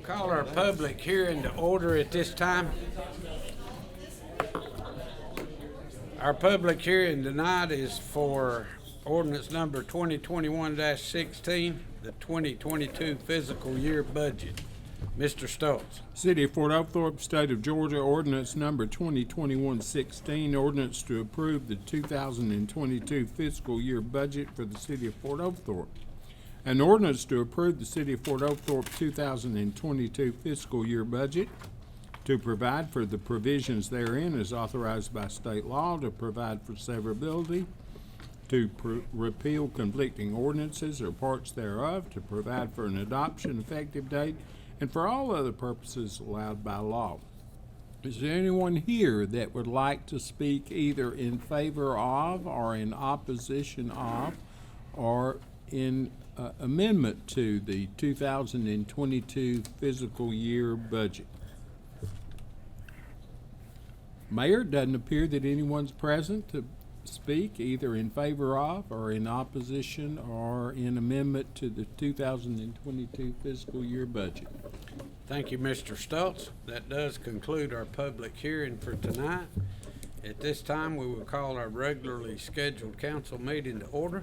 Call our public hearing to order at this time. Our public hearing tonight is for ordinance number 2021-16, the 2022 fiscal year budget. Mr. Stoltz. City of Fort Oakthorpe, State of Georgia, ordinance number 2021-16, ordinance to approve the 2022 fiscal year budget for the City of Fort Oakthorpe. An ordinance to approve the City of Fort Oakthorpe 2022 fiscal year budget, to provide for the provisions therein as authorized by state law, to provide for severability, to repeal conflicting ordinances or parts thereof, to provide for an adoption effective date, and for all other purposes allowed by law. Is there anyone here that would like to speak either in favor of or in opposition of or in amendment to the 2022 fiscal year budget? Mayor, it doesn't appear that anyone's present to speak either in favor of or in opposition or in amendment to the 2022 fiscal year budget. Thank you, Mr. Stoltz. That does conclude our public hearing for tonight. At this time, we will call our regularly scheduled council meeting to order.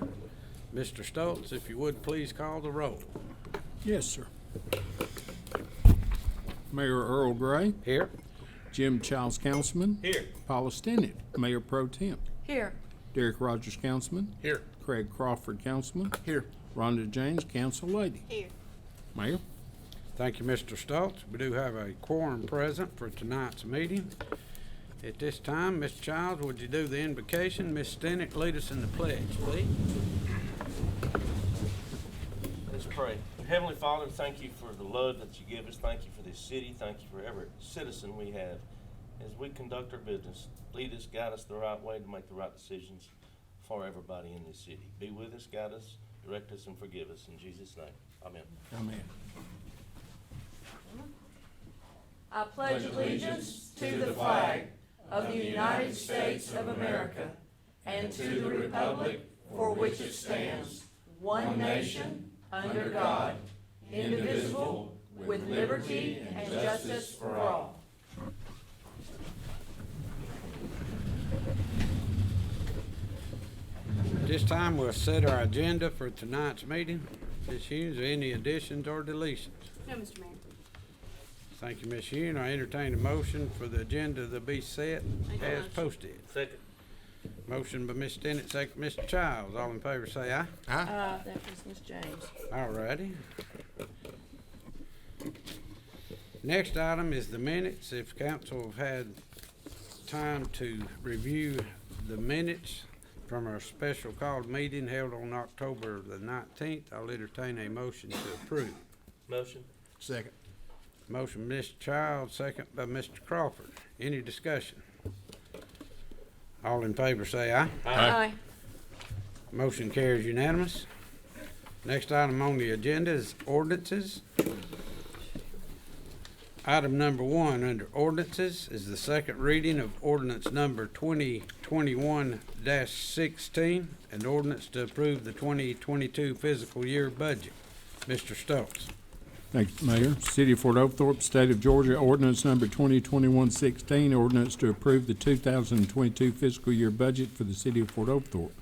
Mr. Stoltz, if you would please call the roll. Yes, sir. Mayor Earl Gray. Here. Jim Childs, Councilman. Here. Paula Stinnett, Mayor Pro Tem. Here. Derek Rogers, Councilman. Here. Craig Crawford, Councilman. Here. Rhonda James, Council Lady. Here. Mayor. Thank you, Mr. Stoltz. We do have a quorum present for tonight's meeting. At this time, Mr. Childs, would you do the invocation? Ms. Stinnett, lead us in the pledge, please. Let's pray. Heavenly Father, thank you for the love that you give us. Thank you for this city. Thank you for every citizen we have. As we conduct our business, lead us, guide us the right way to make the right decisions for everybody in this city. Be with us, guide us, direct us, and forgive us. In Jesus' name, amen. Amen. I pledge allegiance to the flag of the United States of America and to the republic for which it stands, one nation, under God, indivisible, with liberty and justice for all. At this time, we'll set our agenda for tonight's meeting. Ms. Hughes, are there any additions or deletions? No, Mr. Mayor. Thank you, Ms. Hughes. I entertain a motion for the agenda to be set as posted. Second. Motion by Ms. Stinnett, second Mr. Childs. All in favor say aye. That was Ms. James. All righty. Next item is the minutes. If council have had time to review the minutes from our special called meeting held on October the 19th, I'll entertain a motion to approve. Motion. Second. Motion by Mr. Childs, second by Mr. Crawford. Any discussion? All in favor say aye. Aye. Motion carries unanimous. Next item on the agenda is ordinances. Item number 1 under ordinances is the second reading of ordinance number 2021-16, an ordinance to approve the 2022 fiscal year budget. Mr. Stokes. Thank you, Mayor. City of Fort Oakthorpe, State of Georgia, ordinance number 2021-16, ordinance to approve the 2022 fiscal year budget for the City of Fort Oakthorpe.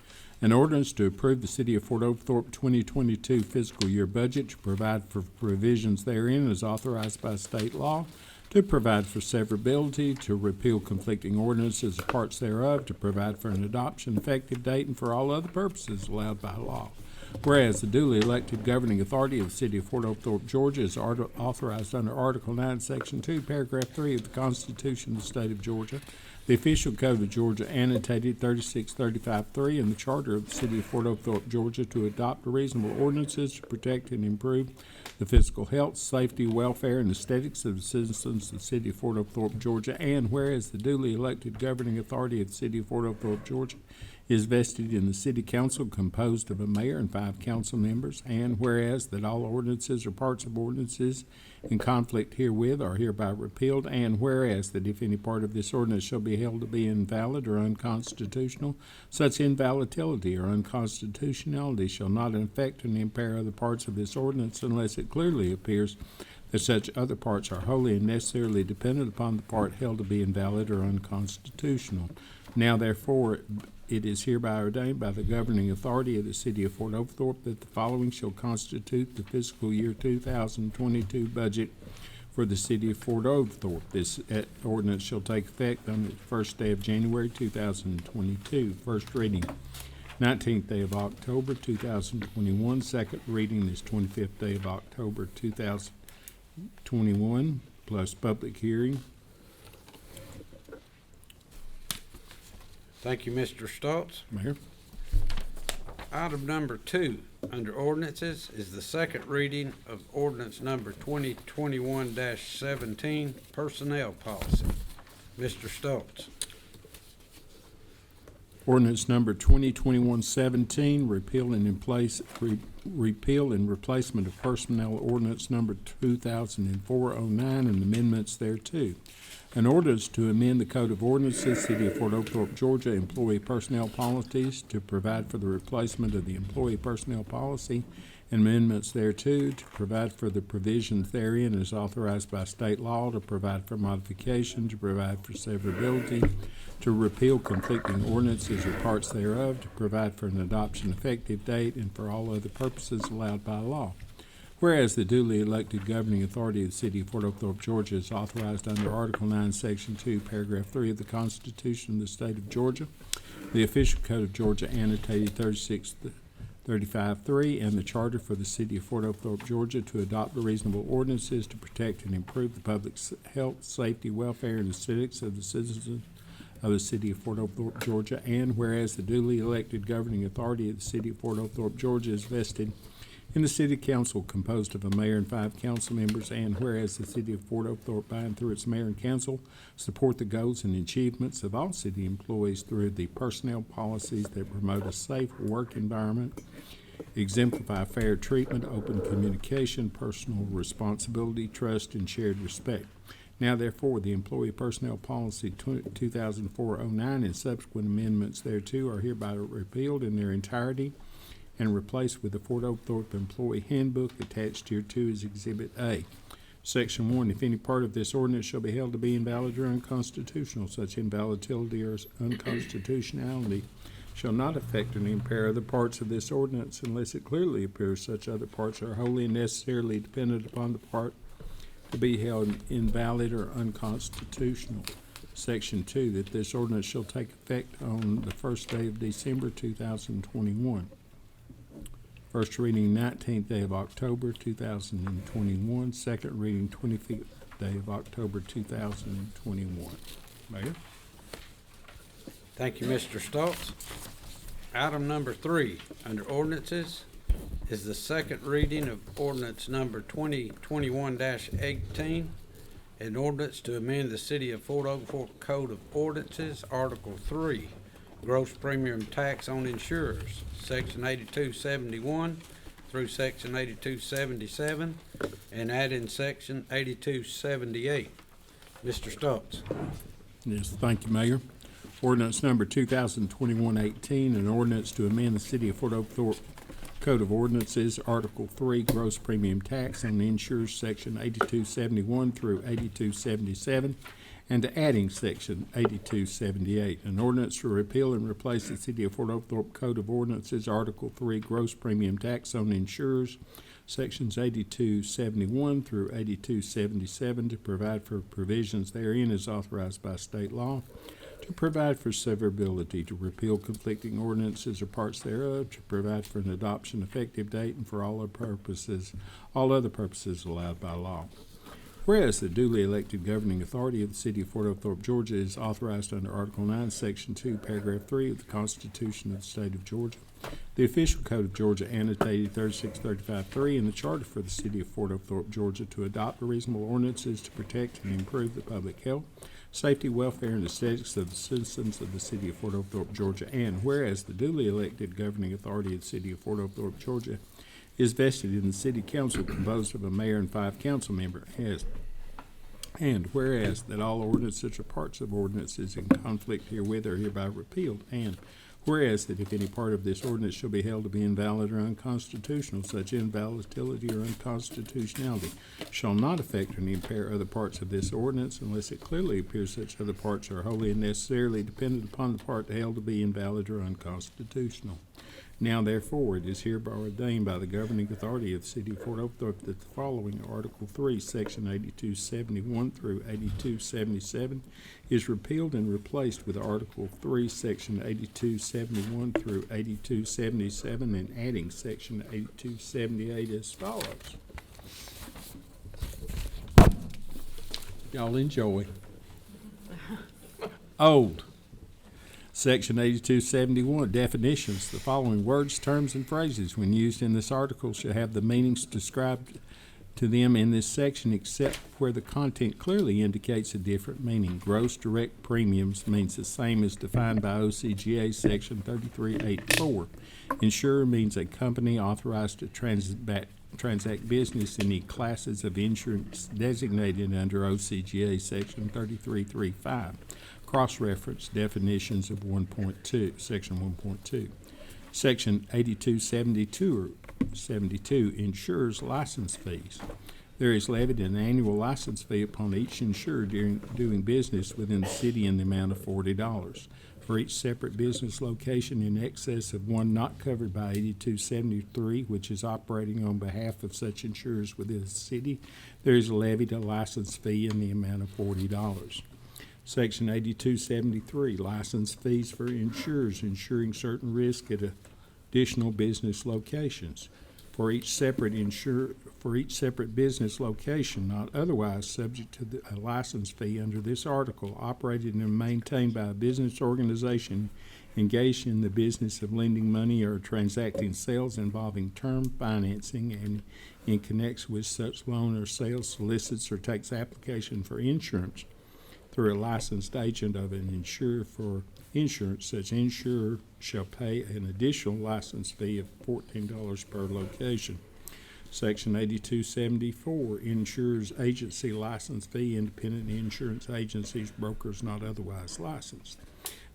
An ordinance to approve the City of Fort Oakthorpe 2022 fiscal year budget, to provide for provisions therein as authorized by state law, to provide for severability, to repeal conflicting ordinances or parts thereof, to provide for an adoption effective date, and for all other purposes allowed by law. Whereas the duly elected governing authority of the City of Fort Oakthorpe, Georgia is authorized under Article 9, Section 2, Paragraph 3 of the Constitution of the State of Georgia, the Official Code of Georgia annotated 3635-3, and the Charter of the City of Fort Oakthorpe, Georgia, to adopt reasonable ordinances to protect and improve the physical health, safety, welfare, and aesthetics of the citizens of the City of Fort Oakthorpe, Georgia, and whereas the duly elected governing authority of the City of Fort Oakthorpe, Georgia, is vested in the City Council composed of a mayor and 5 council members, and whereas that all ordinances or parts of ordinances in conflict herewith are hereby repealed, and whereas that if any part of this ordinance shall be held to be invalid or unconstitutional, such invalidity or unconstitutionality shall not affect and impair other parts of this ordinance unless it clearly appears that such other parts are wholly and necessarily dependent upon the part held to be invalid or unconstitutional. Now therefore it is hereby ordained by the governing authority of the city of Fort Oglethorpe that the following shall constitute the fiscal year 2022 budget for the city of Fort Oglethorpe. This ordinance shall take effect on the first day of January 2022. First reading, 19th day of October 2021. Second reading is 25th day of October 2021, plus public hearing. Thank you, Mr. Stoltz. Mayor. Item number 2 under ordinances is the second reading of ordinance number 2021-17, personnel policy. Mr. Stoltz. Ordinance number 2021-17, repeal and replacement of personnel ordinance number 2004-09 and amendments thereto. An ordinance to amend the Code of Ordinances, City of Fort Oakthorpe, Georgia, employee personnel policies to provide for the replacement of the employee personnel policy and amendments thereto, to provide for the provisions therein as authorized by state law, to provide for modification, to provide for severability, to repeal conflicting ordinances or parts thereof, to provide for an adoption effective date, and for all other purposes allowed by law. Whereas the duly elected governing authority of the city of Fort Oakthorpe, Georgia is authorized under Article 9, Section 2, Paragraph 3 of the Constitution of the state of Georgia, the official code of Georgia annotated 3635-3, and the charter for the city of Fort Oakthorpe, Georgia, to adopt reasonable ordinances to protect and improve the public health, safety, welfare, and aesthetics of the citizens of the city of Fort Oakthorpe, Georgia, and whereas the duly elected governing authority of the city of Fort Oakthorpe, Georgia is vested in the city council composed of a mayor and 5 council members, and whereas the city of Fort Oakthorpe, by and through its mayor and council, support the goals and achievements of all city employees through the personnel policies that promote a safe work environment, exemplify fair treatment, open communication, personal responsibility, trust, and shared respect. Now therefore, the employee personnel policy 2004-09 and subsequent amendments thereto are hereby repealed in their entirety and replaced with the Fort Oakthorpe Employee Handbook attached hereto as Exhibit A. Section 1, if any part of this ordinance shall be held to be invalid or unconstitutional, such invalidity or unconstitutionality shall not affect or impair other parts of this ordinance unless it clearly appears such other parts are wholly and necessarily dependent upon the part to be held invalid or unconstitutional. Section 2, that this ordinance shall take effect on the first day of December 2021. First reading, 19th day of October 2021. Second reading, 25th day of October 2021. Mayor? Thank you, Mr. Stoltz. Item number 3 under ordinances is the second reading of ordinance number 2021-18, an ordinance to amend the city of Fort Oglethorpe Code of Ordinances, Article 3, gross premium tax on insurers, Section 8271 through Section 8277, and adding Section 8278. Mr. Stoltz. Yes, thank you, Mayor. Ordinance number 2021-18, an ordinance to amend the city of Fort Oglethorpe Code of Ordinances, Article 3, gross premium tax on insurers, Section 8271 through 8277, and adding Section 8278, an ordinance to repeal and replace the city of Fort Oglethorpe Code of Ordinances, Article 3, gross premium tax on insurers, Sections 8271 through 8277, to provide for provisions therein as authorized by state law, to provide for severability, to repeal conflicting ordinances or parts thereof, to provide for an adoption effective date, and for all other purposes allowed by law. Whereas the duly elected governing authority of the city of Fort Oglethorpe, Georgia, is authorized under Article 9, Section 2, Paragraph 3 of the Constitution of the state of Georgia, the official code of Georgia annotated 3635-3, and the charter for the city of Fort Oglethorpe, Georgia, to adopt reasonable ordinances to protect and improve the public health, safety, welfare, and aesthetics of the citizens of the city of Fort Oglethorpe, Georgia. And whereas the duly elected governing authority of the city of Fort Oglethorpe, Georgia, is vested in the city council composed of a mayor and 5 council members, and whereas that all ordinances or parts of ordinances in conflict herewith are hereby repealed, and Whereas that if any part of this ordinance shall be held to be invalid or unconstitutional, such invalidity or unconstitutionality shall not affect or impair other parts of this ordinance unless it clearly appears such other parts are wholly and necessarily dependent upon the part held to be invalid or unconstitutional. Now therefore it is hereby ordained by the governing authority of the city of Fort Oakthorpe that the following Article 3, Section 8271 through 8277 is repealed and replaced with Article 3, Section 8271 through 8277 and adding Section 8278 as follows. Y'all enjoy. Old. Section 8271, definitions. The following words, terms, and phrases, when used in this article, shall have the meanings described to them in this section, except where the content clearly indicates a different meaning. Gross direct premiums means the same as defined by OCGA Section 3384. Insurer means a company authorized to transact business in the classes of insurance designated under OCGA Section 3335. Cross-reference definitions of 1.2, Section 1.2. Section 8272 or 72, insurers' license fees. There is levied an annual license fee upon each insurer doing business within the city in the amount of $40. For each separate business location in excess of one not covered by 8273, which is operating on behalf of such insurers within the city, there is levied a license fee in the amount of $40. Section 8273, license fees for insurers insuring certain risk at additional business locations. For each separate business location not otherwise subject to a license fee under this article, operated and maintained by a business organization engaged in the business of lending money or transacting sales involving term financing, and in connection with such loan or sales solicits or takes application for insurance through a licensed agent of an insurer for insurance, such insurer shall pay an additional license fee of $14 per location. Section 8274, insurers agency license fee, independent insurance agencies, brokers not otherwise licensed.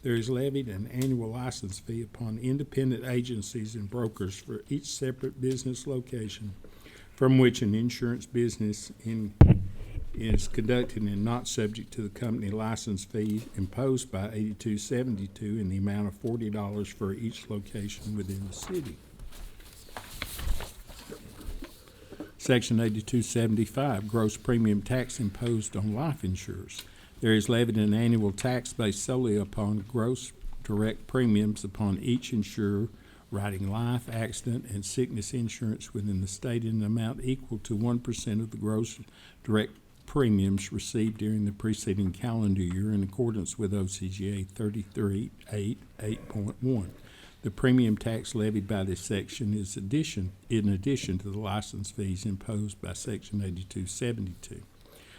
There is levied an annual license fee upon independent agencies and brokers for each separate business location from which an insurance business is conducted and not subject to the company license fee imposed by 8272 in the amount of $40 for each location within the city. Section 8275, gross premium tax imposed on life insurers. There is levied an annual tax based solely upon gross direct premiums upon each insurer writing life, accident, and sickness insurance within the state in an amount equal to 1% of the gross direct premiums received during the preceding calendar year in accordance with OCGA 33.8.1. The premium tax levied by this section is in addition to the license fees imposed by Section 8272.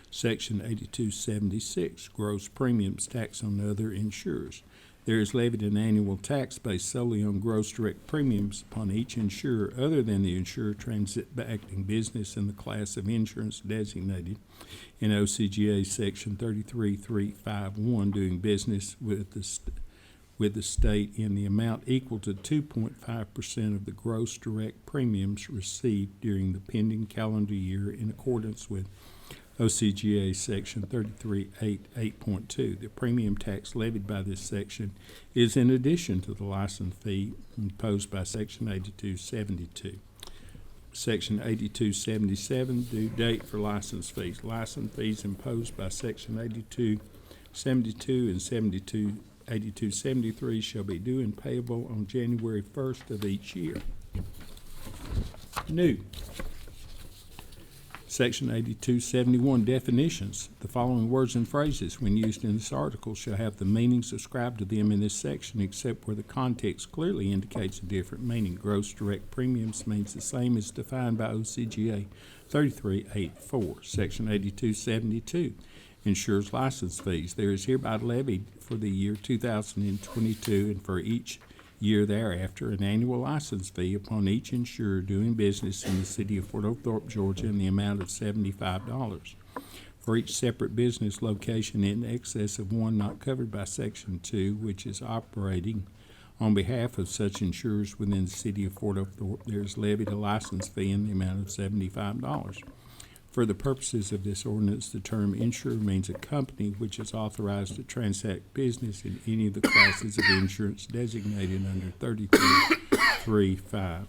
Section 8276, gross premiums tax on other insurers. There is levied an annual tax based solely on gross direct premiums upon each insurer other than the insurer transacting business in the class of insurance designated in OCGA Section 33351, doing business with the state in the amount equal to 2.5% of the gross direct premiums received during the pending calendar year in accordance with OCGA Section 33.8.2. The premium tax levied by this section is in addition to the license fee imposed by Section 8272. Section 8277, due date for license fees. License fees imposed by Section 8272 and 8273 shall be due and payable on January 1st of each year. New. Section 8271, definitions. The following words and phrases, when used in this article, shall have the meanings ascribed to them in this section, except where the context clearly indicates a different meaning. Gross direct premiums means the same as defined by OCGA 33.8.4. Section 8272, insurers' license fees. There is hereby levied for the year 2022 and for each year thereafter an annual license fee upon each insurer doing business in the city of Fort Oakthorpe, Georgia, in the amount of $75. For each separate business location in excess of one not covered by Section 2, which is operating On behalf of such insurers within the city of Fort Oakthorpe, there is levied a license fee in the amount of $75. For the purposes of this ordinance, the term insurer means a company which is authorized to transact business in any of the classes of insurance designated under 33.3.5.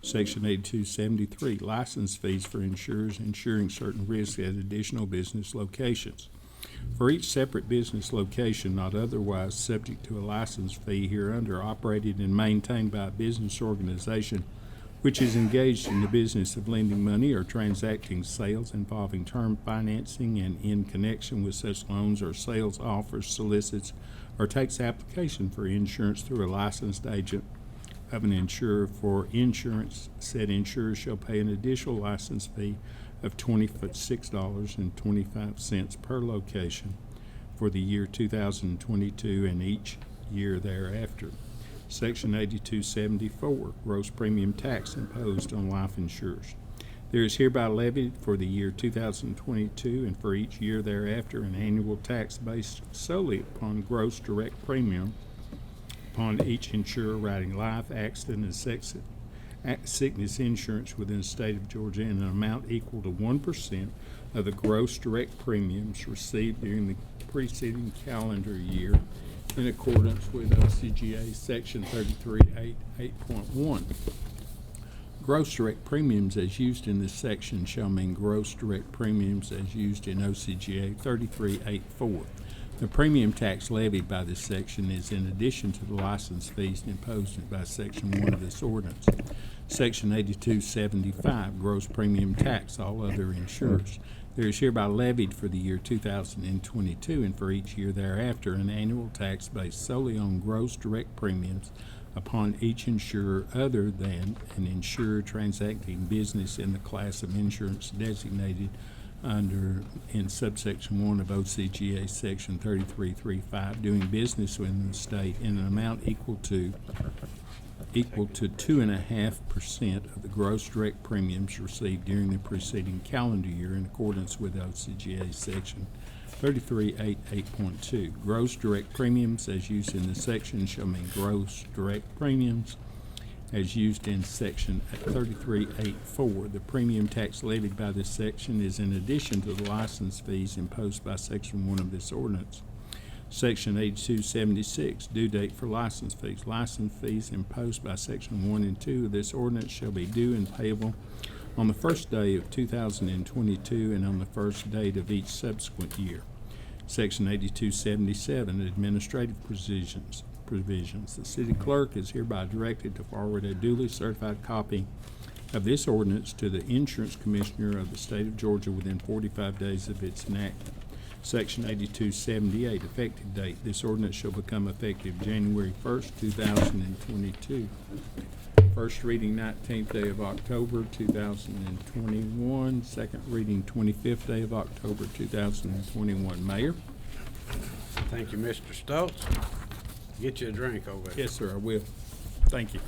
Section 8273, license fees for insurers insuring certain risks at additional business locations. For each separate business location not otherwise subject to a license fee hereunder operated and maintained by a business organization which is engaged in the business of lending money or transacting sales involving term financing and in connection with such loans or sales offers, solicits, or takes application for insurance through a licensed agent of an insurer for insurance, said insurer shall pay an additional license fee of $26.25 per location for the year 2022 and each year thereafter. Section 8274, gross premium tax imposed on life insurers. There is hereby levied for the year 2022 and for each year thereafter an annual tax based solely upon gross direct premium upon each insurer writing life, accident, and sickness insurance within the state of Georgia in an amount equal to 1% of the gross direct premiums received during the preceding calendar year in accordance with OCGA Section 33.8.1. Gross direct premiums as used in this section shall mean gross direct premiums as used in OCGA 33.8.4. The premium tax levied by this section is in addition to the license fees imposed by Section 1 of this ordinance. Section 8275, gross premium tax, all other insurers. There is hereby levied for the year 2022 and for each year thereafter an annual tax based solely on gross direct premiums upon each insurer other than an insurer transacting business in the class of insurance designated under in subsection 1 of OCGA Section 33.3.5, doing business within the state in an amount equal to 2.5% of the gross direct premiums received during the preceding calendar year in accordance with OCGA Section 33.8.2. Gross direct premiums as used in the section shall mean gross direct premiums as used in Section 33.8.4. The premium tax levied by this section is in addition to the license fees imposed by Section 1 of this ordinance. Section 8276, due date for license fees. License fees imposed by Section 1 and 2 of this ordinance shall be due and payable on the first day of 2022 and on the first date of each subsequent year. Section 8277, administrative provisions. The city clerk is hereby directed to forward a duly certified copy of this ordinance to the insurance commissioner of the state of Georgia within 45 days of its enactment. Section 8278, effective date. This ordinance shall become effective January 1st, 2022. First reading 19th day of October 2021. Second reading 25th day of October 2021. Mayor? Thank you, Mr. Stoltz. Get you a drink over there. Yes, sir, I will. Thank you.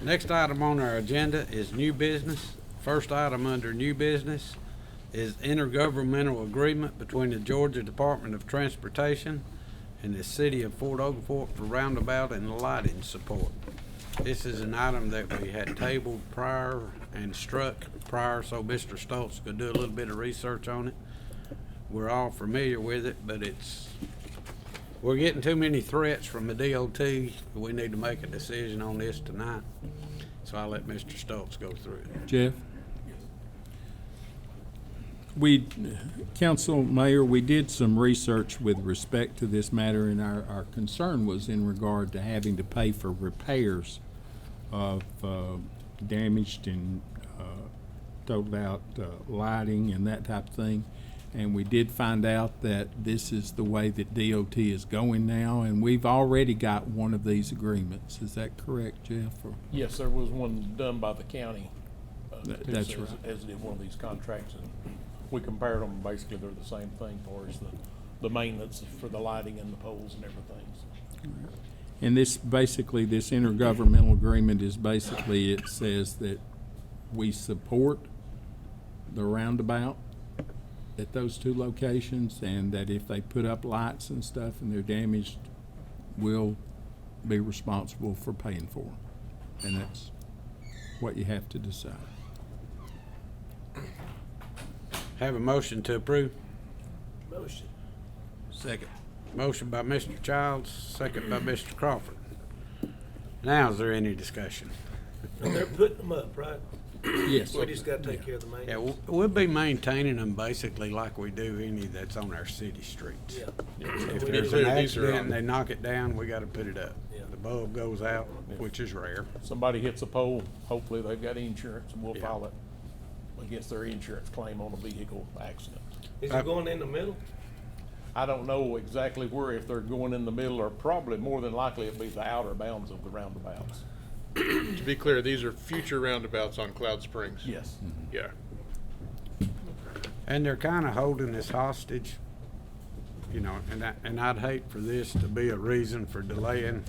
Next item on our agenda is new business. First item under new business is intergovernmental agreement between the Georgia Department of Transportation and the city of Fort Oglethorpe for roundabout and lighting support. This is an item that we had tabled prior and struck prior, so Mr. Stoltz could do a little bit of research on it. We're all familiar with it, but we're getting too many threats from the DOT. We need to make a decision on this tonight. So I'll let Mr. Stoltz go through it. Jeff? Council, Mayor, we did some research with respect to this matter, and our concern was in regard to having to pay for repairs of damaged and totaled out lighting and that type of thing. And we did find out that this is the way that DOT is going now, and we've already got one of these agreements. Is that correct, Jeff? Or? Yes, there was one done by the county. That's right. As did one of these contracts, and we compared them. Basically, they're the same thing for us, the maintenance for the lighting and the poles and everything. And this intergovernmental agreement is basically, it says that we support the roundabout at those two locations, and that if they put up lights and stuff and they're damaged, we'll be responsible for paying for them. And that's what you have to decide. Have a motion to approve? Motion. Second. Motion by Mr. Childs, second by Mr. Crawford. Now, is there any discussion? And they're putting them up, right? Yes. We just gotta take care of the Yeah, maintenance. we'll be maintaining them basically like we do any that's on our city streets. Yeah. If We there's need an to- accident and they knock it down, we gotta put it up. Yeah. The bulb goes out, which is rare. Somebody hits a pole, hopefully they've got insurance, and we'll Yeah. file it against their insurance claim on a vehicle accident. Is it going in the middle? I don't know exactly where, if they're going in the middle, or probably more than likely it'll be the outer bounds of the roundabouts. To be clear, these are future roundabouts on Cloud Springs. Yes. Yeah. And they're kinda holding us hostage, you know, and I'd hate for this to be a reason for delaying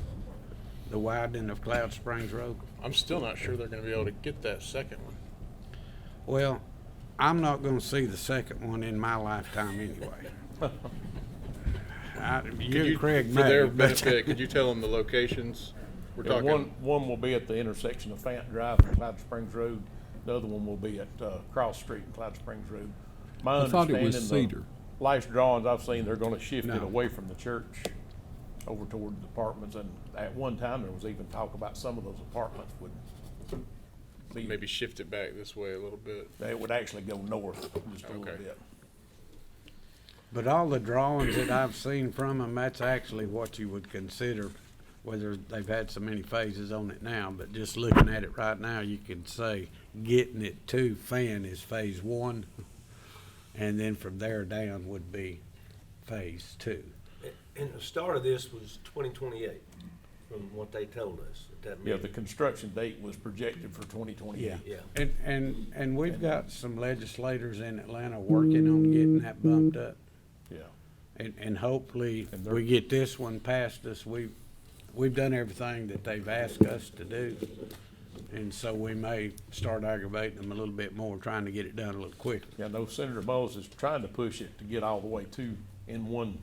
the widening of Cloud Springs Road. I'm still not sure they're gonna be able to get that second one. Well, I'm not gonna see the second one in my lifetime anyway. You and Craig For their may, but benefit, could you tell them the locations? We're Yeah, talking, one will be at the intersection of Fanton Drive and Cloud Springs Road. The other one will be at, Cross Street and Cloud Springs Road. My I thought it was understanding, Cedar. the last drawings I've seen, they're gonna shift it No. away from the church over toward the apartments, and at one time, there was even talk about some of those apartments would be, maybe shift it back this way a little bit. they would actually go north just a little Okay. bit. But all the drawings that I've seen from them, that's actually what you would consider, whether they've had so many phases on it now, but just looking at it right now, you can say getting it to Fan is phase one, and then from there down would be phase two. And the start of this was 2028, from what they told us at that Yeah, meeting. the construction date was projected for 2028. Yeah. And we've got some legislators in Atlanta working on getting that bumped up. Yeah. And hopefully, And if they're- we get this one past us, we've done everything that they've asked us to do. And so we may start aggravating them a little bit more, trying to get it done a little quicker. Yeah, I know Senator Bowles is trying to push it to get all the way to, in one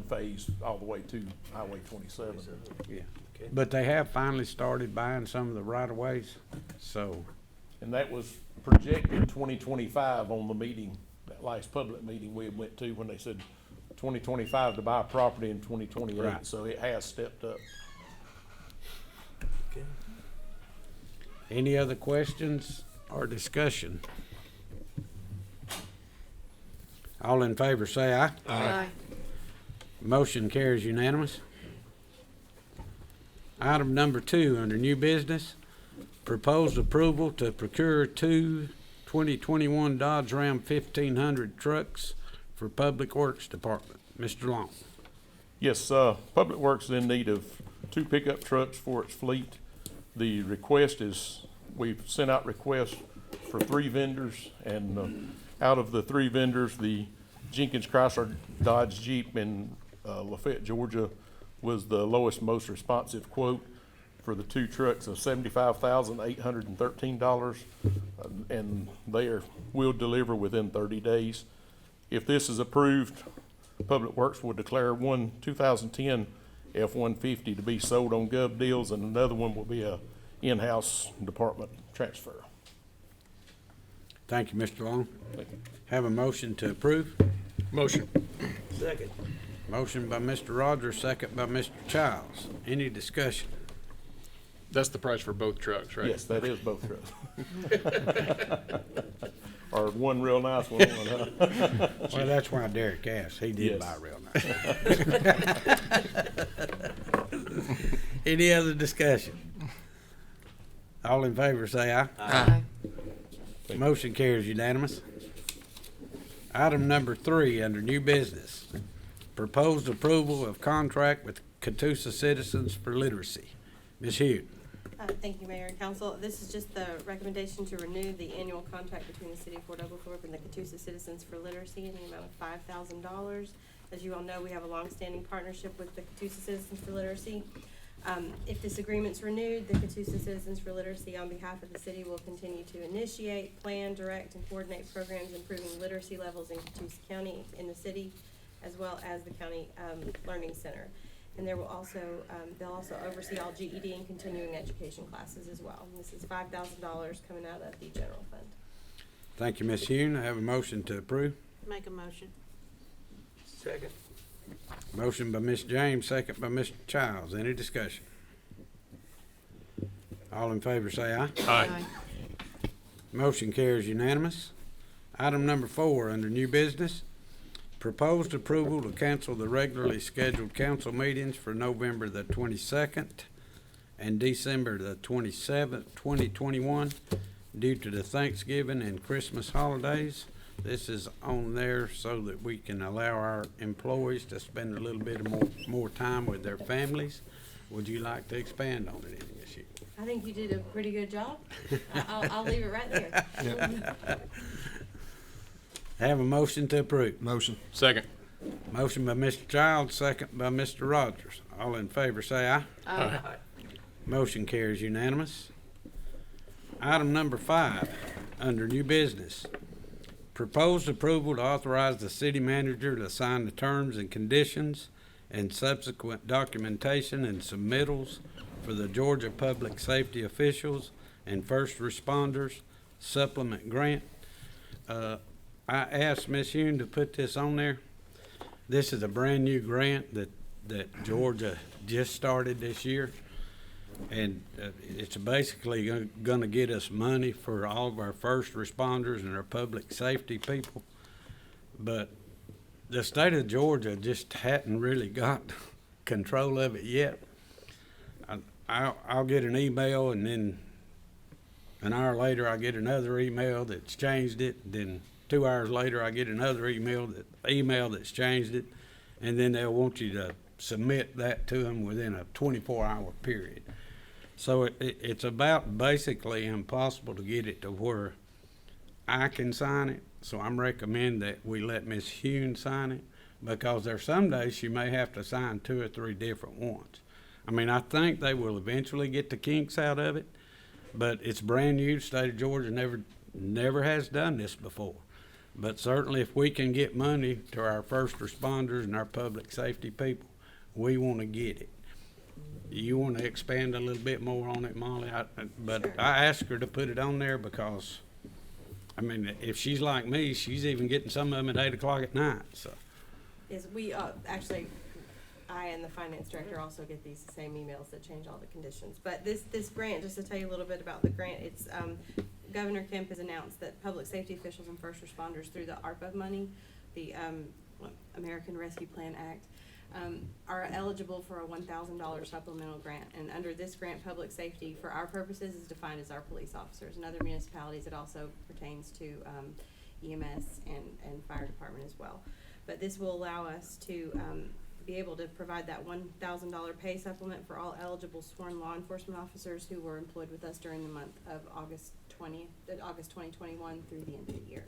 phase, all the way to Highway 27. Yeah. Okay. But they have finally started buying some of the right-of-ways, so, And that was projected 2025 on the meeting, that last public meeting we went to, when they said 2025 to buy property in 2028. Right. So it has stepped up. Okay. any other questions or discussion? All in favor, say aye. Aye. Motion carries unanimous. Item number 2, under new business, proposed approval to procure 2 2021 Dodge Ram 1500 trucks for Public Works Department. Mr. Long. Yes, Public Works is in need of 2 pickup trucks for its fleet. The request is, we've sent out requests for 3 vendors, and out of the 3 vendors, the Jenkins Chrysler Dodge Jeep in Lafayette, Georgia, was the lowest, most responsive quote for the 2 trucks of $75,813, and will deliver within 30 days. If this is approved, Public Works will declare one 2010 F-150 to be sold on Gov Deals, and another one will be a in-house department transfer. Thank you, Mr. Long. Thank you. Have a motion to approve. Motion. Second. Motion by Mr. Rogers, second by Mr. Childs. Any discussion? That's the price for both trucks, right? Yes, that is both trucks. Or one real nice one, huh? Well, that's why Derek asked. He did Yes. buy real nice. Any other discussion? All in favor, say aye. Aye. Motion carries unanimous. Item number 3, under new business, proposed approval of contract with Catoosa Citizens for Literacy. Ms. Hughes. Thank you, Mayor and Council. This is just the recommendation to renew the annual contract between the City of Fort Oglethorpe and the Catoosa Citizens for Literacy in the amount of $5,000. As you all know, we have a longstanding partnership with the Catoosa Citizens for Literacy. If this agreement's renewed, the Catoosa Citizens for Literacy on behalf of the city will continue to initiate, plan, direct, and coordinate programs improving literacy levels in Catoosa County in the city, as well as the county learning center. And there will also, they'll also oversee all GED and continuing education classes as well. And this is $5,000 coming out of the general fund. Thank you, Ms. Hune. I have a motion to approve. Make a motion. Second. Motion by Ms. James, second by Mr. Childs. Any discussion? All in favor say aye. Aye. Motion carries unanimous. Item number 4, under new business, proposed approval to cancel the regularly scheduled council meetings for November the 22nd and December the 27th, 2021, due to the Thanksgiving and Christmas holidays. This is on there so that we can allow our employees to spend a little bit more time with their families. Would you like to expand on it any, Ms. Hughes? I think you did a pretty good job. I'll leave it right there. Have a motion to approve. Motion. Second. Motion by Mr. Childs, second by Mr. Rogers. All in favor say aye. Aye. Motion carries unanimous. Item number 5, under new business. Proposed approval to authorize the city manager to sign the terms and conditions and subsequent documentation and submittals for the Georgia Public Safety Officials and First Responders Supplement Grant. I asked Ms. Hune to put this on there. This is a brand-new grant that Georgia just started this year. And it's basically going to get us money for all of our first responders and our public safety people. But the state of Georgia just hadn't really got control of it yet. I'll get an email, and then an hour later I get another email that's changed it. Then 2 hours later I get another email that's changed it. And then they'll want you to submit that to them within a 24-hour period. So it's about basically impossible to get it to where I can sign it. So I'm recommending that we let Ms. Hune sign it, because there's some days she may have to sign 2 or 3 different ones. I mean, I think they will eventually get the kinks out of it, but it's brand new. The state of Georgia never has done this before. But certainly if we can get money to our first responders and our public safety people, we want to get it. You want to expand a little bit more on it, Molly? Sure. I asked her to put it on there because, I mean, if she's like me, she's even getting some of them at 8 o'clock at night, so. Yes, we, actually, I and the finance director also get these same emails that change all the conditions. But this grant, just to tell you a little bit about the grant, it's, Governor Kemp has announced that public safety officials and first responders through the ARPA money, the, American Rescue Plan Act, are eligible for a $1,000 supplemental grant. And under this grant, public safety, for our purposes, is defined as our police officers. In other municipalities, it also pertains to EMS and fire department as well. But this will allow us to be able to provide that $1,000 pay supplement for all eligible sworn law enforcement officers who were employed with us during the month of August 2021 through the end of the year.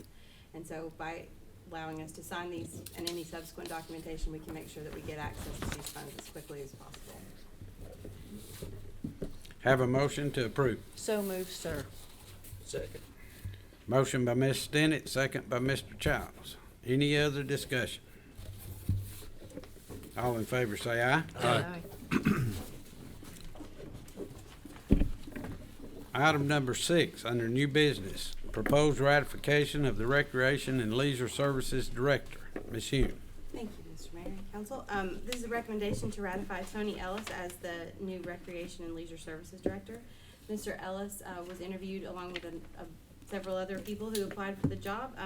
And so by allowing us to sign these and any subsequent documentation, we can make sure that we get access to these funds as quickly as possible. Have a motion to approve. So moved, sir. Second. Motion by Ms. Stinnett, second by Mr. Childs. Any other discussion? All in favor say aye. Aye. Item number 6, under new business, proposed ratification of the Recreation and Leisure Services Director. Ms. Hune. Thank you, Mr. Mayor and Council. This is a recommendation to ratify Tony Ellis as the new Recreation and Leisure Services Director. Mr. Ellis was interviewed along with several other people who applied for the job,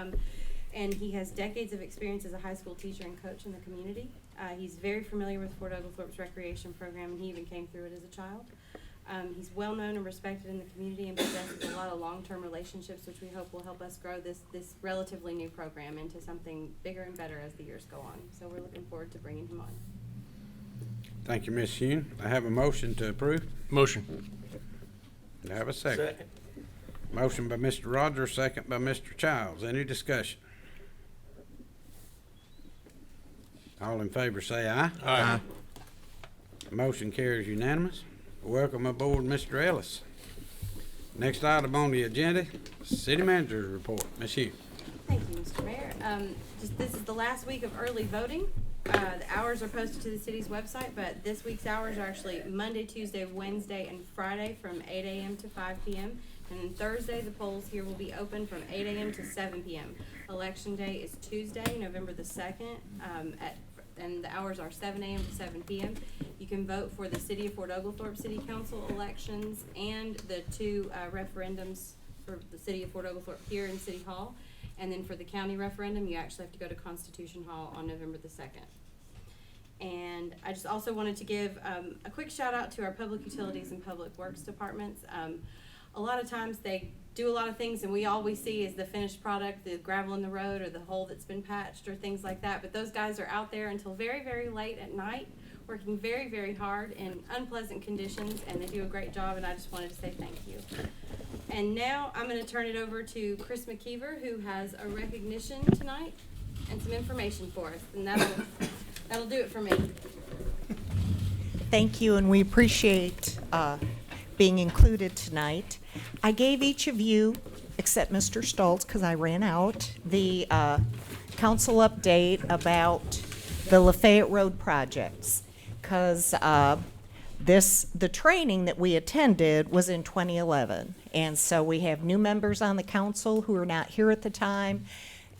and he has decades of experience as a high school teacher and coach in the community. He's very familiar with Fort Oglethorpe's recreation program, and he even came through it as a child. He's well known and respected in the community and possesses a lot of long-term relationships, which we hope will help us grow this relatively new program into something bigger and better as the years go on. So we're looking forward to bringing him on. Thank you, Ms. Hune. I have a motion to approve. Motion. I have a second. Second. Motion by Mr. Rogers, second by Mr. Childs. Any discussion? All in favor say aye. Aye. Motion carries unanimous. Welcome aboard, Mr. Ellis. Next item on the agenda, City Manager's Report. Ms. Hughes. Thank you, Mr. Mayor. This is the last week of early voting. The hours are posted to the city's website, but this week's hours are actually Monday, Tuesday, Wednesday, and Friday from 8 a.m. to 5 p.m. And then Thursday, the polls here will be open from 8 a.m. to 7 p.m. Election day is Tuesday, November the 2nd, and the hours are 7 a.m. to 7 p.m. You can vote for the City of Fort Oglethorpe City Council elections and the two referendums for the City of Fort Oglethorpe here in City Hall. And then for the county referendum, you actually have to go to Constitution Hall on November the 2nd. And I just also wanted to give a quick shout out to our public utilities and public works departments. A lot of times they do a lot of things and we always see is the finished product, the gravel in the road or the hole that's been patched or things like that. But those guys are out there until very, very late at night, working very, very hard in unpleasant conditions, and they do a great job, and I just wanted to say thank you. And now I'm going to turn it over to Chris McKeever, who has a recognition tonight and some information for us, and that'll do it for me. Thank you, and we appreciate being included tonight. I gave each of you, except Mr. Stoltz, because I ran out, the council update about the Lafayette Road projects, because the training that we attended was in 2011, and so we have new members on the council who are not here at the time,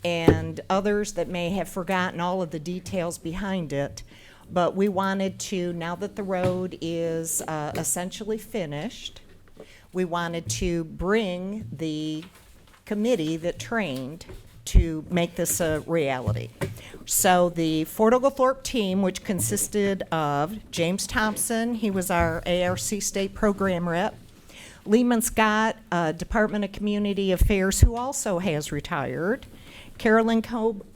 and others that may have forgotten all of the details behind it. But we wanted to, now that the road is essentially finished, we wanted to bring the committee that trained to make this a reality. So the Fort Oglethorpe team, which consisted of James Thompson, he was our ARC state program rep, Lehman Scott, Department of Community Affairs, who also has retired, Carolyn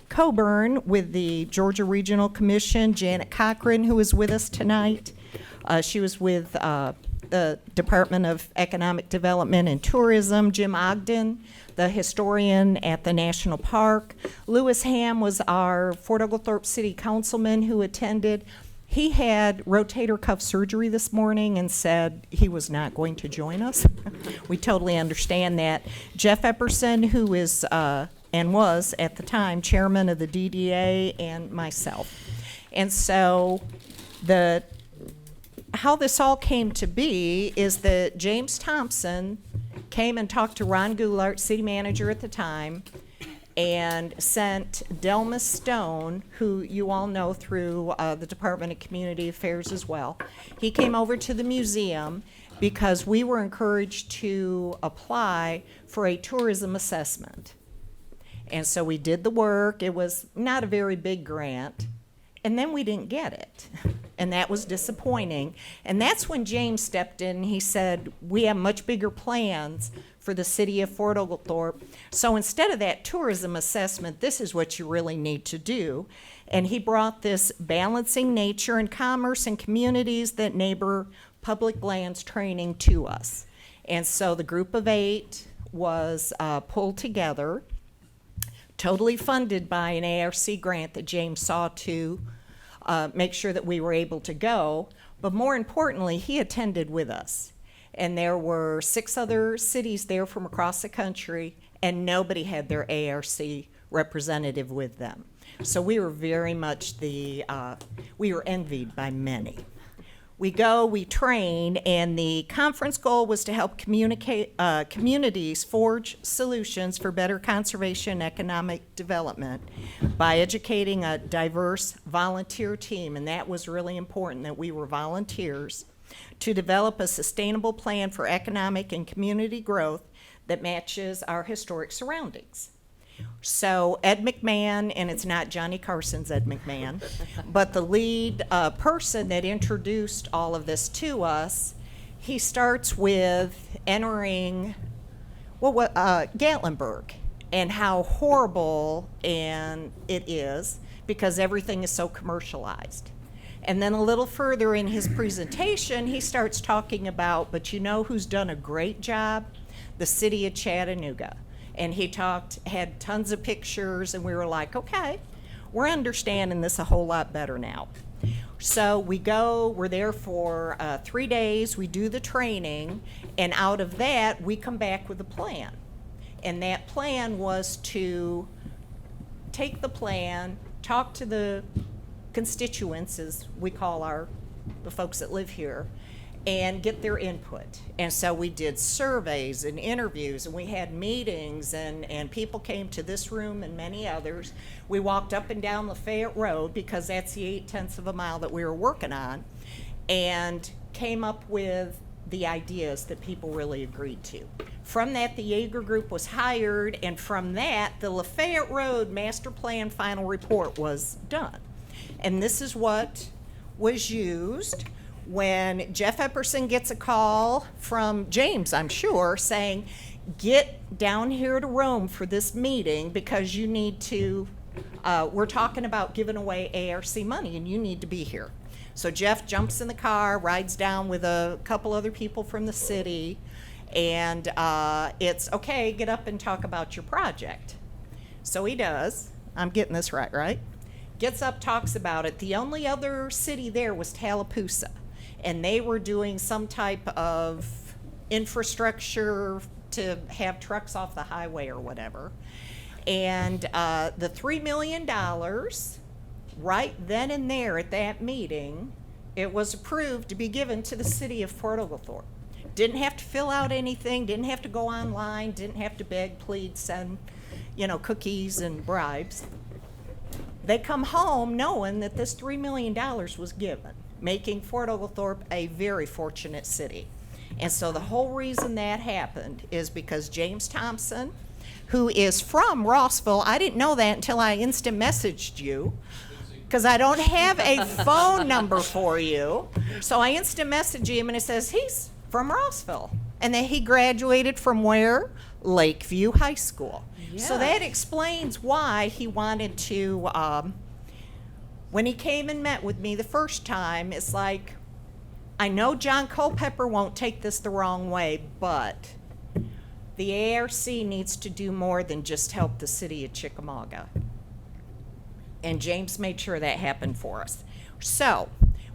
Coburn with the Georgia Regional Commission, Janet Cochran, who is with us tonight. She was with the Department of Economic Development and Tourism, Jim Ogden, the historian at the National Park. Lewis Ham was our Fort Oglethorpe City Councilman who attended. He had rotator cuff surgery this morning and said he was not going to join us. We totally understand that. Jeff Epperson, who is and was at the time chairman of the DDA, and myself. And so how this all came to be is that James Thompson came and talked to Ron Goulart, city manager at the time, and sent Delma Stone, who you all know through the Department of Community Affairs as well. He came over to the museum because we were encouraged to apply for a tourism assessment. And so we did the work. It was not a very big grant. And then we didn't get it. And that was disappointing. And that's when James stepped in and he said, we have much bigger plans for the city of Fort Oglethorpe. So instead of that tourism assessment, this is what you really need to do. And he brought this balancing nature and commerce and communities that neighbor public lands training to us. And so the group of 8 was pulled together, totally funded by an ARC grant that James saw to make sure that we were able to go. But more importantly, he attended with us. And there were 6 other cities there from across the country, and nobody had their ARC representative with them. So we were very much we were envied by many. We go, we train, and the conference goal was to help communities forge solutions for better conservation and economic development by educating a diverse volunteer team, and that was really important, that we were volunteers, to develop a sustainable plan for economic and community growth that matches our historic surroundings. So Ed McMahon, and it's not Johnny Carson's Ed McMahon, but the lead person that introduced all of this to us, he starts with entering Gatlinburg and how horrible and it is because everything is so commercialized. And then a little further in his presentation, he starts talking about, but you know who's done a great job? The city of Chattanooga. And he had tons of pictures, and we were like, okay, we're understanding this a whole lot better now. So we're there for 3 days, we do the training, and out of that, we come back with a plan. And that plan was to take the plan, talk to the constituents, as we call the folks that live here, and get their input. And so we did surveys and interviews, and we had meetings, and people came to this room and many others. We walked up and down Lafayette Road, because that's the 8/10 of a mile that we were working on, and came up with the ideas that people really agreed to. From that, the Yeager Group was hired, and from that, the Lafayette Road Master Plan Final Report was done. And this is what was used when Jeff Epperson gets a call from James, I'm sure, saying, get down here to Rome for this meeting because you need to, we're talking about giving away ARC money and you need to be here. So Jeff jumps in the car, rides down with a couple other people from the city, and it's, okay, get up and talk about your project. So he does. I'm getting this right? Gets up, talks about it. The only other city there was Tallapoosa, and they were doing some type of infrastructure to have trucks off the highway or whatever. And the $3 million, right then and there at that meeting, it was approved to be given to the city of Fort Oglethorpe. Didn't have to fill out anything, didn't have to go online, didn't have to beg, plead, send, cookies and bribes. They come home knowing that this $3 million was given, making Fort Oglethorpe a very fortunate city. And so the whole reason that happened is because James Thompson, who is from Rossville, I didn't know that until I instant messaged you, because I don't have a phone number for you. So I instant messaged him, and it says he's from Rossville. And then he graduated from where? Lakeview High School. So that explains why he wanted to, when he came and met with me the first time, it's like, I know John Culpepper won't take this the wrong way, but the ARC needs to do more than just help the city of Chickamauga. And James made sure that happened for us. So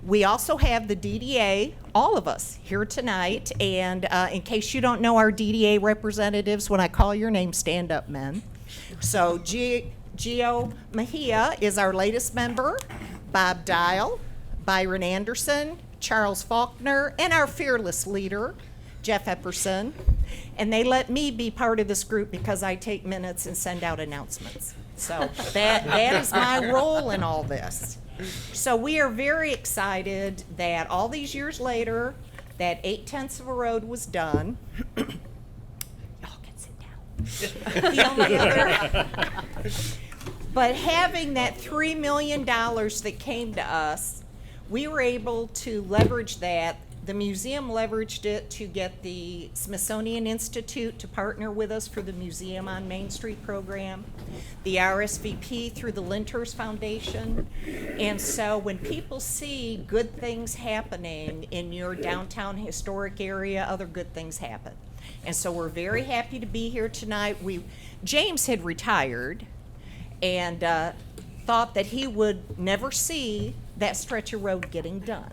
we also have the DDA, all of us here tonight, and in case you don't know our DDA representatives, when I call your name, stand up, men. So Gio Mejia is our latest member, Bob Dial, Byron Anderson, Charles Faulkner, and our fearless leader, Jeff Epperson. And they let me be part of this group because I take minutes and send out announcements. So that is my role in all this. So we are very excited that all these years later, that 8/10 of a road was done. Y'all can sit down. The only other, but having that $3 million that came to us, we were able to leverage that. The museum leveraged it to get the Smithsonian Institute to partner with us for the Museum on Main Street program, the RSVP through the Linters Foundation. And so when people see good things happening in your downtown historic area, other good things happen. And so we're very happy to be here tonight. James had retired and thought that he would never see that stretch of road getting done.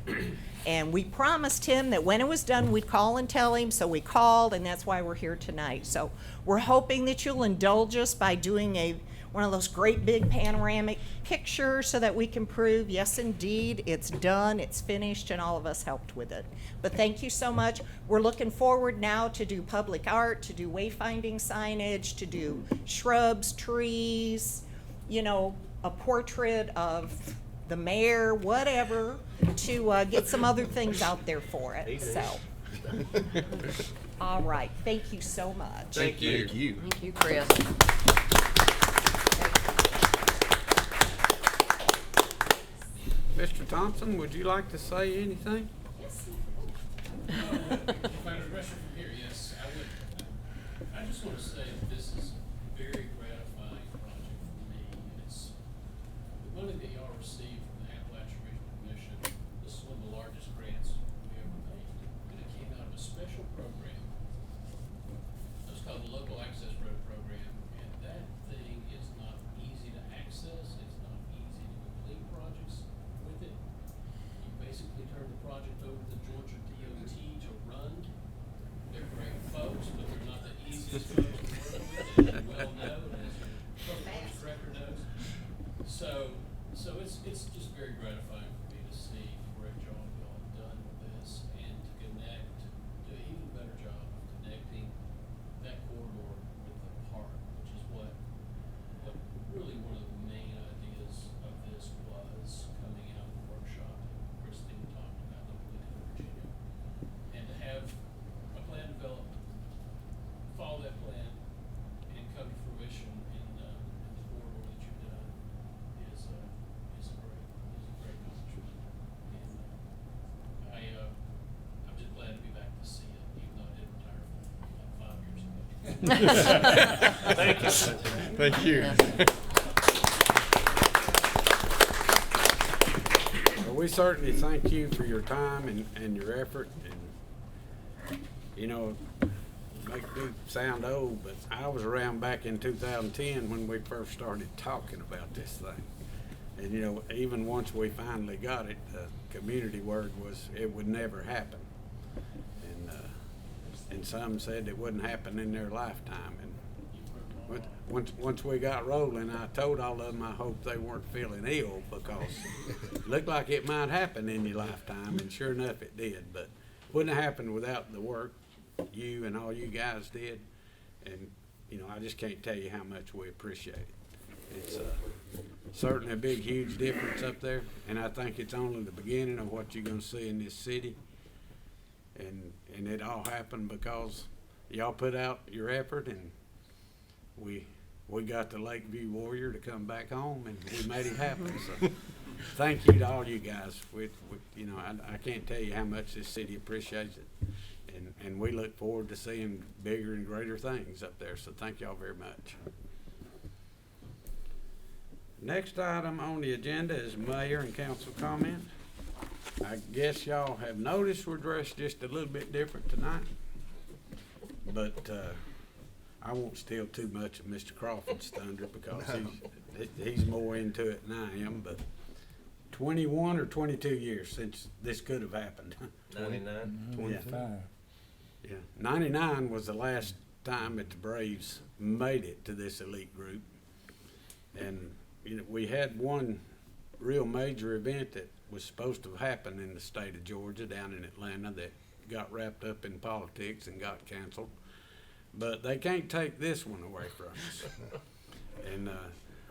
And we promised him that when it was done, we'd call and tell him, so we called, and that's why we're here tonight. So we're hoping that you'll indulge us by doing one of those great big panoramic pictures so that we can prove, yes, indeed, it's done, it's finished, and all of us helped with it. But thank you so much. We're looking forward now to do public art, to do wayfinding signage, to do shrubs, trees, a portrait of the mayor, whatever, to get some other things out there for it. So, all right. Thank you so much. Thank you. Thank you, Chris. Mr. Thompson, would you like to say anything? If I address you from here, yes, I would. I just want to say that this is a very gratifying project for me. It's the money that y'all received from the Appalachian Regional Commission. This is one of the largest grants we ever made, and it came out of a special program. It's called the Local Access Road Program, and that thing is not easy to access. It's not easy to complete projects with it. well known, as your director knows. So it's just very gratifying for me to see the great job y'all have done with this and to connect, do an even better job of connecting that corridor with the park, which is what really one of the main ideas of this was coming out of the workshop that Christine talked about looking at in Virginia. And to have a plan developed, follow that plan, and come to fruition in the corridor that you've done is a great accomplishment. And I'm just glad to be back to see it, even though I did retire from like 5 years ago. Thank you. Well, we certainly thank you for your time and your effort, and, you know, make me sound old, but I was around back in 2010 when we first started talking about this thing. And, you know, even once we finally got it, the community word was it would never happen. And some said it wouldn't happen in their lifetime. And once we got rolling, I told all of them I hope they weren't feeling ill, because it looked like it might happen in your lifetime, and sure enough it did. But it wouldn't have happened without the work you and all you guys did. And, you know, I just can't tell you how much we appreciate it. It's certainly a big, huge difference up there, and I think it's only the beginning of what you're gonna see in this city. And it all happened because y'all put out your effort, and we got the Lakeview Warrior to come back home, and we made it happen. So thank you to all you guys. You know, I can't tell you how much this city appreciates it, and we look forward to seeing bigger and greater things up there. So thank y'all very much. Next item on the agenda is mayor and council comment. I guess y'all have noticed we're dressed just a little bit different tonight, but I won't steal too much of Mr. Crawford's thunder, because he's more into it than I am. But 21 or 22 years since this could have happened. 99? 25. Yeah, 99 was the last time that the Braves made it to this elite group, and you know, we had one real major event that was supposed to happen in the state of Georgia, down in Atlanta, that got wrapped up in politics and got canceled. But they can't take this one away from us. And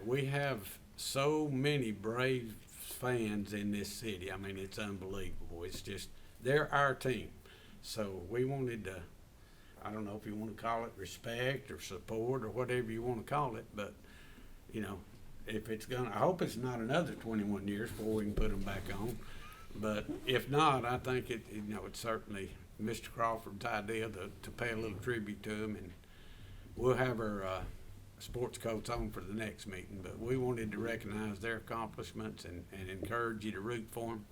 we have so many brave fans in this city. I mean, it's unbelievable. It's just, they're our team. So we wanted to, I don't know if you want to call it respect or support or whatever you want to call it, but, you know, if it's gonna, I hope it's not another 21 years before we can put them back on. But if not, I think you know, it's certainly Mr. Crawford's idea to pay a little tribute to him, and we'll have our sports coats on for the next meeting. But we wanted to recognize their accomplishments and encourage you to root for them.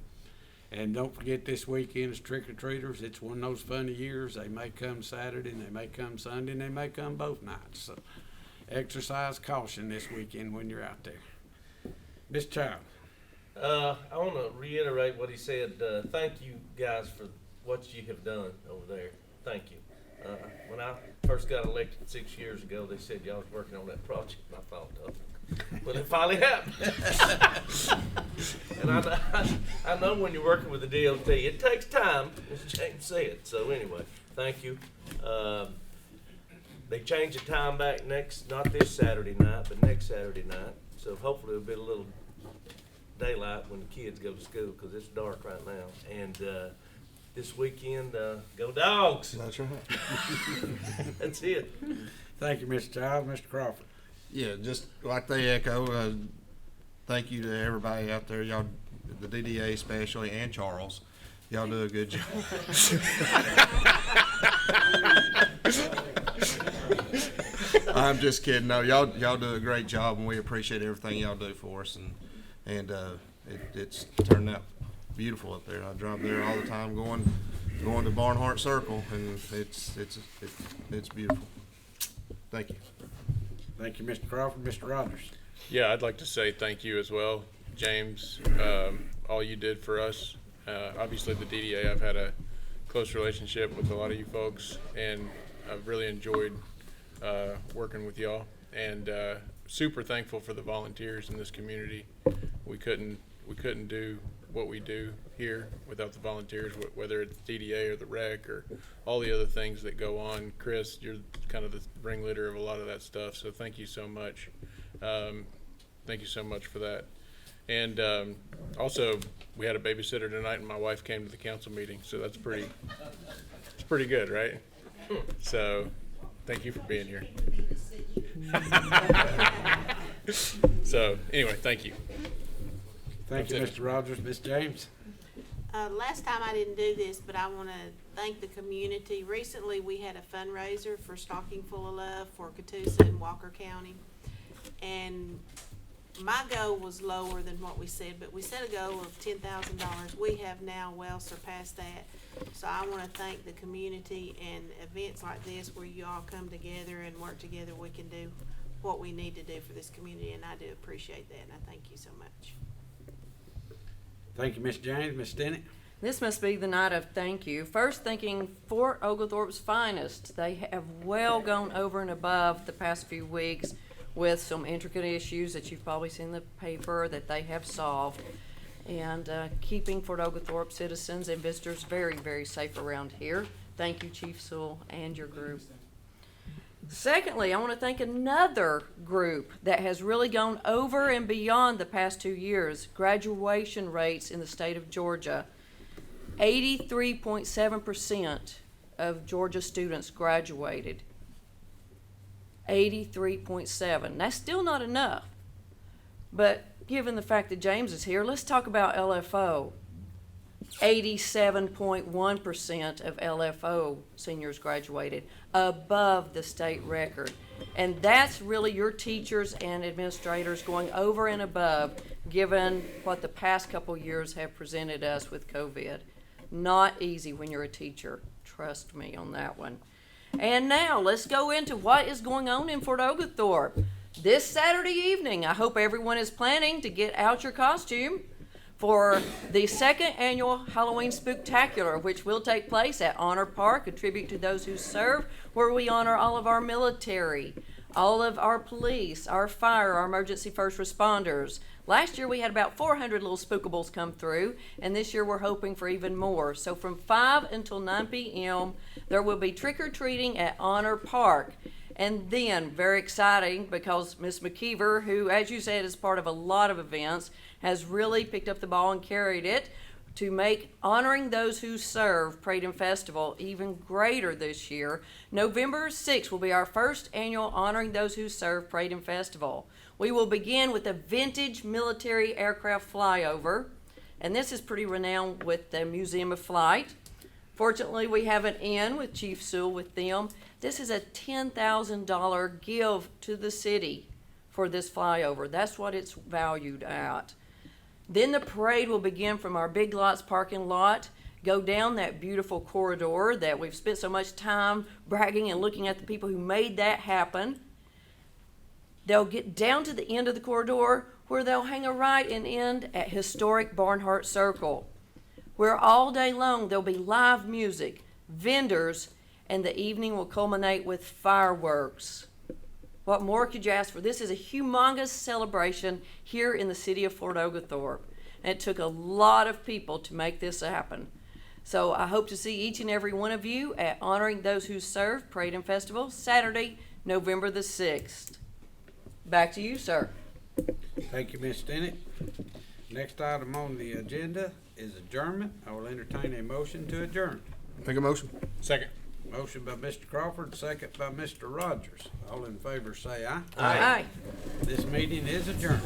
And don't forget, this weekend is trick-or-treaters. It's one of those funny years. They may come Saturday, and they may come Sunday, and they may come both nights. So exercise caution this weekend when you're out there. Ms. Child. I want to reiterate what he said. Thank you guys for what you have done over there. Thank you. When I first got elected 6 years ago, they said y'all was working on that project, and I thought, well, it finally happened. And I know when you're working with the DOT, it takes time, as James said. So anyway, thank you. They changed the time back not this Saturday night, but next Saturday night. So hopefully it'll be a little daylight when the kids go to school, because it's dark right now. And this weekend, go Dogs. That's right. That's it. Thank you, Mr. Child. Mr. Crawford. Yeah, just like they echo, thank you to everybody out there, y'all, the DDA especially, and Charles. Y'all do a good job. I'm just kidding. No, y'all do a great job, and we appreciate everything y'all do for us. And it's turned out beautiful up there. I drive there all the time, going to Barnhart Circle, and it's beautiful. Thank you. Thank you, Mr. Crawford. Mr. Rogers. Yeah, I'd like to say thank you as well, James. All you did for us. Obviously, the DDA, I've had a close relationship with a lot of you folks, and I've really enjoyed working with y'all, and super thankful for the volunteers in this community. We couldn't do what we do here without the volunteers, whether it's DDA or the rec or all the other things that go on. Chris, you're kind of the ringleader of a lot of that stuff, so thank you so much. Thank you so much for that. And also, we had a babysitter tonight, and my wife came to the council meeting, so it's pretty good, right? So, thank you for being here. So, anyway, thank you. Thank you, Mr. Rogers. Ms. James? Last time I didn't do this, but I want to thank the community. Recently, we had a fundraiser for Stocking Full of Love for Catoosa and Walker County. And my goal was lower than what we said, but we set a goal of $10,000. We have now well surpassed that. So I want to thank the community, and events like this where you all come together and work together, we can do what we need to do for this community, and I do appreciate that, and I thank you so much. Thank you, Ms. James. Ms. Stinnett? This must be the night of thank you. First, thanking Fort Oglethorpe's finest. They have well gone over and above the past few weeks with some intricate issues that you've probably seen in the paper that they have solved, and keeping Fort Oglethorpe citizens and visitors very, very safe around here. Thank you, Chief Sewell and your group. Secondly, I want to thank another group that has really gone over and beyond the past 2 years. Graduation rates in the state of Georgia. 83.7% of Georgia students graduated. 83.7. That's still not enough. But given the fact that James is here, let's talk about LFO. 87.1% of LFO seniors graduated, above the state record. And that's really your teachers and administrators going over and above, given what the past couple years have presented us with COVID. Not easy when you're a teacher. Trust me on that one. And now let's go into what is going on in Fort Oglethorpe. This Saturday evening, I hope everyone is planning to get out your costume for the second annual Halloween Spooktacular, which will take place at Honor Park, a tribute to those who serve, where we honor all of our military, all of our police, our fire, our emergency first responders. Last year we had about 400 little spookables come through, and this year we're hoping for even more. So from 5 until 9 p.m., there will be trick-or-treating at Honor Park. And then, very exciting, because Ms. McKeever, who, as you said, is part of a lot of events, has really picked up the ball and carried it to make Honoring Those Who Serve Parade and Festival even greater this year. November 6th will be our first annual Honoring Those Who Serve Parade and Festival. We will begin with a vintage military aircraft flyover, and this is pretty renowned with the Museum of Flight. Fortunately, we have an in with Chief Sewell with them. This is a $10,000 give to the city for this flyover. That's what it's valued at. Then the parade will begin from our Big Lots parking lot, go down that beautiful corridor that we've spent so much time bragging and looking at the people who made that happen. They'll get down to the end of the corridor where they'll hang a right and end at historic Barnhart Circle, where all day long there'll be live music, vendors, and the evening will culminate with fireworks. What more could you ask for? This is a humongous celebration here in the city of Fort Oglethorpe. And it took a lot of people to make this happen. So I hope to see each and every one of you at Honoring Those Who Serve Parade and Festival, Saturday, November the 6th. Back to you, sir. Thank you, Ms. Stinnett. Next item on the agenda is adjournment. I will entertain a motion to adjourn. Make a motion. Second. Motion by Mr. Crawford, second by Mr. Rogers. All in favor say aye. Aye. This meeting is adjourned.